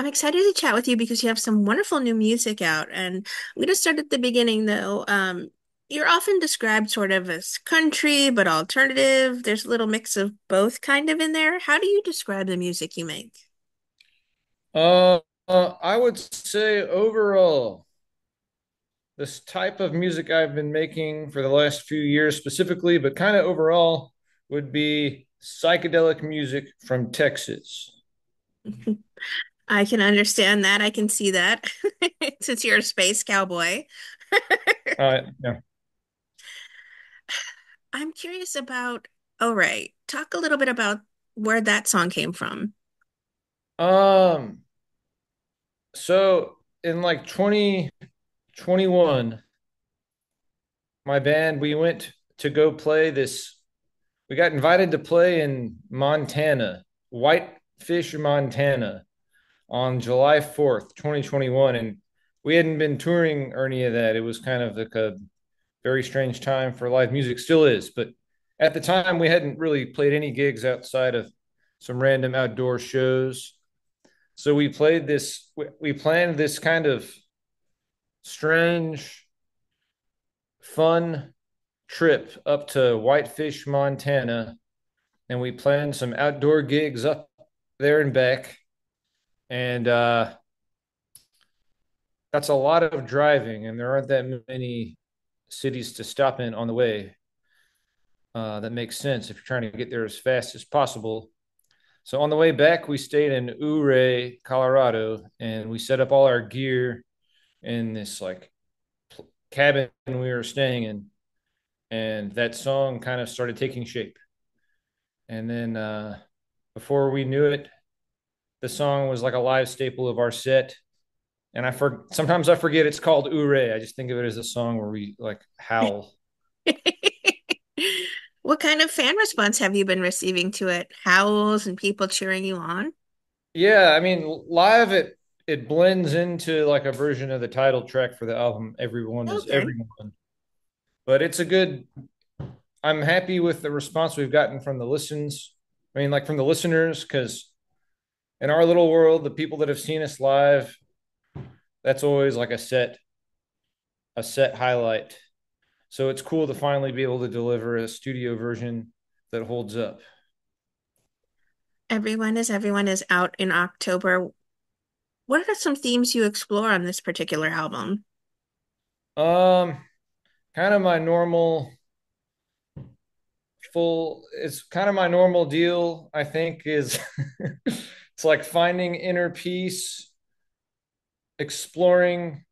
I'm excited to chat with you because you have some wonderful new music out. And I'm going to start at the beginning, though. You're often described sort of as country, but alternative. There's a little mix of both kind of in there. How do you describe the music you make? I would say overall, this type of music I've been making for the last few years specifically, but kind of overall, would be psychedelic music from Texas. I can understand that. I can see that since you're a space cowboy. Yeah. I'm curious about, oh, right. Talk a little bit about where that song came from. Um, so in like 2021, my band, we went to go play this. We got invited to play in Montana, Whitefish, Montana, on July 4th, 2021. And we hadn't been touring or any of that. It was kind of like a very strange time for live music, still is. But at the time, we hadn't really played any gigs outside of some random outdoor shows. So we planned this kind of strange, fun trip up to Whitefish, Montana. And we planned some outdoor gigs up there and back. And that's a lot of driving, and there aren't that many cities to stop in on the way. That makes sense if you're trying to get there as fast as possible. So on the way back, we stayed in Ouray, Colorado, and we set up all our gear in this like cabin we were staying in, and that song kind of started taking shape. And then before we knew it, the song was like a live staple of our set. And sometimes I forget it's called Ouray. I just think of it as a song where we like howl. What kind of fan response have you been receiving to it? Howls and people cheering you on? Yeah, I mean, live it blends into like a version of the title track for the album. Everyone is Okay. everyone, but it's a good. I'm happy with the response we've gotten from the listens. I mean, like from the listeners, because in our little world, the people that have seen us live, that's always like a set highlight. So it's cool to finally be able to deliver a studio version that holds up. Everyone is out in October. What are some themes you explore on this particular album? Um, kind of my normal full it's kind of my normal deal, I think, is it's like finding inner peace, exploring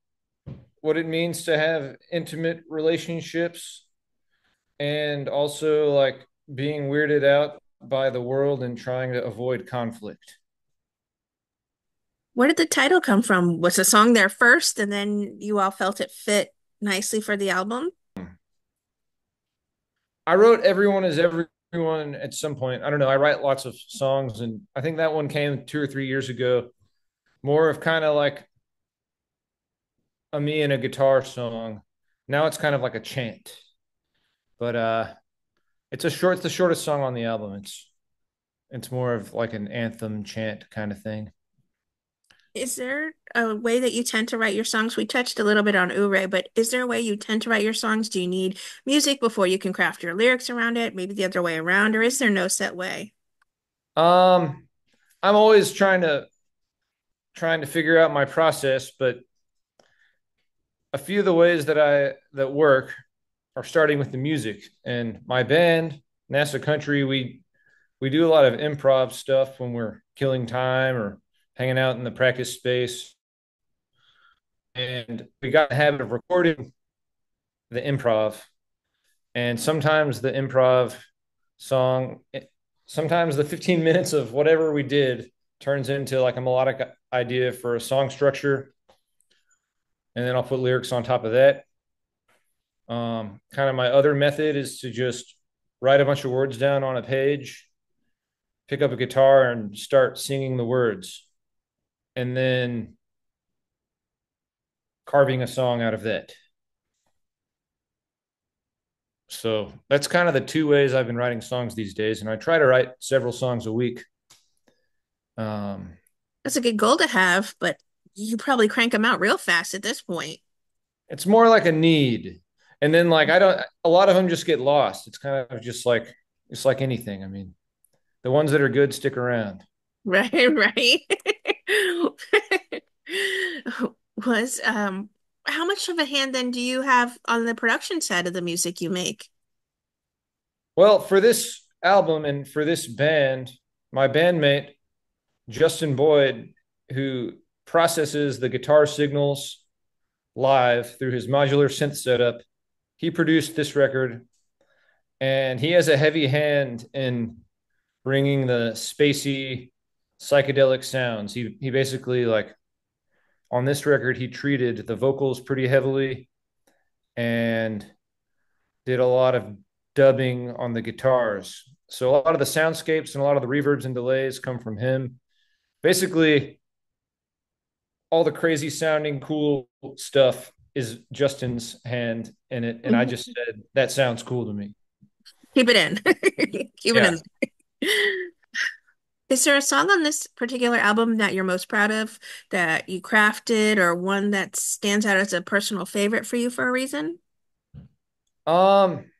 what it means to have intimate relationships, and also like being weirded out by the world and trying to avoid conflict. Where did the title come from? Was the song there first and then you all felt it fit nicely for the album? I wrote Everyone is Everyone at some point. I don't know. I write lots of songs, and I think that one came 2 or 3 years ago. More of kind of like a me and a guitar song. Now it's kind of like a chant. But it's the shortest song on the album. It's more of like an anthem chant kind of thing. Is there a way that you tend to write your songs? We touched a little bit on Ure, but is there a way you tend to write your songs? Do you need music before you can craft your lyrics around it? Maybe the other way around, or is there no set way? Um, I'm always trying to figure out my process, but a few of the ways that work are starting with the music. And my band, NASA Country, we do a lot of improv stuff when we're killing time or hanging out in the practice space. And we got in the habit of recording the improv. And sometimes the improv song, sometimes the 15 minutes of whatever we did turns into like a melodic idea for a song structure. And then I'll put lyrics on top of that. Kind of my other method is to just write a bunch of words down on a page, pick up a guitar, and start singing the words, and then carving a song out of that. So that's kind of the two ways I've been writing songs these days, and I try to write several songs a week. Um, That's a good goal to have, but you probably crank them out real fast at this point. It's more like a need. And then like I don't a lot of them just get lost. It's kind of just like it's like anything. I mean, the ones that are good stick around. Right, right. Was how much of a hand then do you have on the production side of the music you make? Well, for this album and for this band, my bandmate Justin Boyd, who processes the guitar signals live through his modular synth setup, he produced this record, and he has a heavy hand in bringing the spacey psychedelic sounds. He basically like on this record he treated the vocals pretty heavily and did a lot of dubbing on the guitars. So a lot of the soundscapes and a lot of the reverbs and delays come from him. Basically, all the crazy sounding cool stuff is Justin's hand in it, and I Mhm. just said that sounds cool to me. Keep it in. Keep it Yeah. in. Is there a song on this particular album that you're most proud of that you crafted or one that stands out as a personal favorite for you for a reason? Um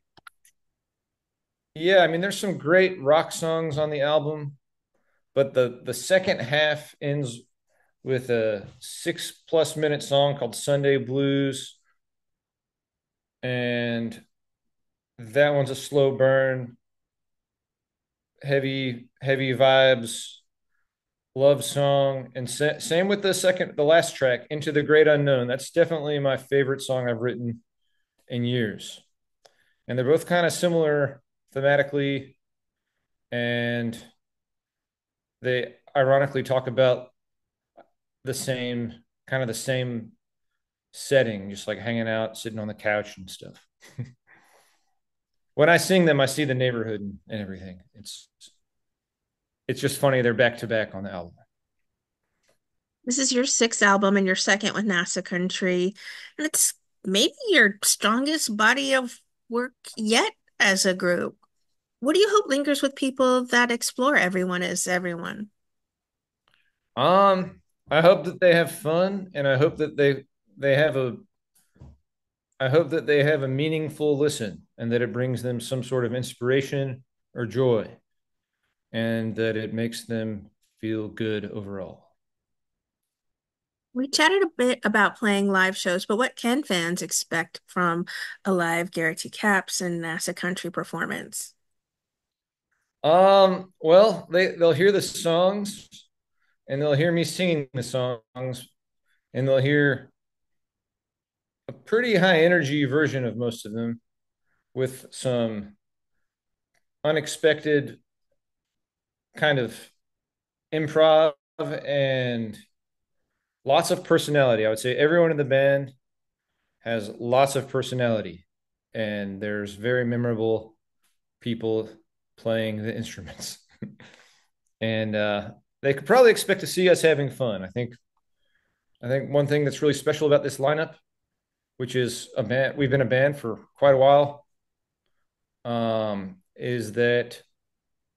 yeah, I mean there's some great rock songs on the album, but the second half ends with a 6+ minute song called Sunday Blues, and that one's a slow burn, heavy vibes, love song. And same with the last track, Into the Great Unknown. That's definitely my favorite song I've written in years. And they're both kind of similar thematically, and they ironically talk about the same the same setting, just like hanging out, sitting on the couch and stuff. When I sing them, I see the neighborhood and everything. It's just funny they're back to back on the album. This is your sixth album and your second with NASA Country, and it's maybe your strongest body of work yet as a group. What do you hope lingers with people that explore everyone is everyone? I hope that they have fun, and they have a I hope that they have a meaningful listen, and that it brings them some sort of inspiration or joy, and that it makes them feel good overall. We chatted a bit about playing live shows, but what can fans expect from a live Garrett T. Caps and NASA Country performance? Well, they'll hear the songs, and they'll hear me singing the songs, and they'll hear a pretty high energy version of most of them with some unexpected kind of improv and lots of personality. I would say everyone in the band has lots of personality, and there's very memorable people playing the instruments. And they could probably expect to see us having fun. I think one thing that's really special about this lineup, which is a band we've been a band for quite a while, is that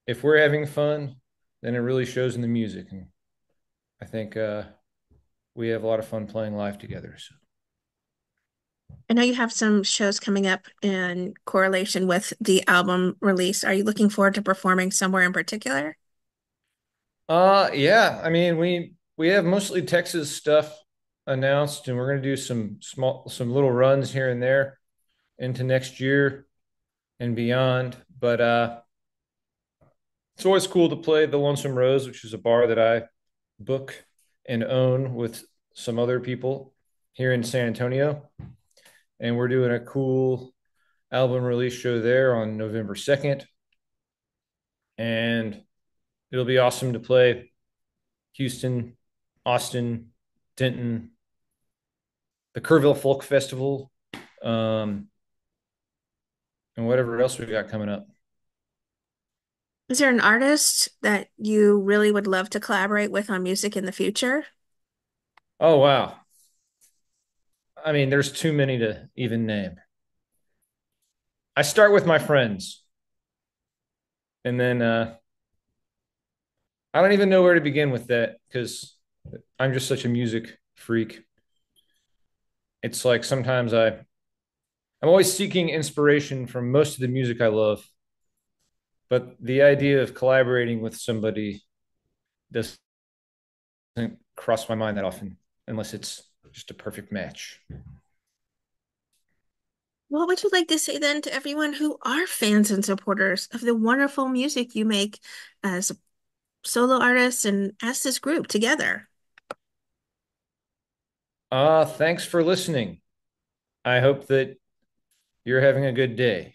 if we're having fun, then it really shows in the music. And I think we have a lot of fun playing live together. So. I know you have some shows coming up in correlation with the album release. Are you looking forward to performing somewhere in particular? Yeah, I mean we have mostly Texas stuff announced, and we're gonna do some little runs here and there into next year and beyond. But it's always cool to play the Lonesome Rose, which is a bar that I book and own with some other people here in San Antonio. And we're doing a cool album release show there on November 2nd. And it'll be awesome to play Houston, Austin, Denton, the Kerrville Folk Festival, um, and whatever else we got coming up. Is there an artist that you really would love to collaborate with on music in the future? Oh, wow. I mean, there's too many to even name. I start with my friends, and then I don't even know where to begin with that because I'm just such a music freak. It's like sometimes I'm always seeking inspiration from most of the music I love, but the idea of collaborating with somebody doesn't cross my mind that often unless it's just a perfect match. What would you like to say then to everyone who are fans and supporters of the wonderful music you make as solo artists and as this group together? Thanks for listening. I hope that you're having a good day.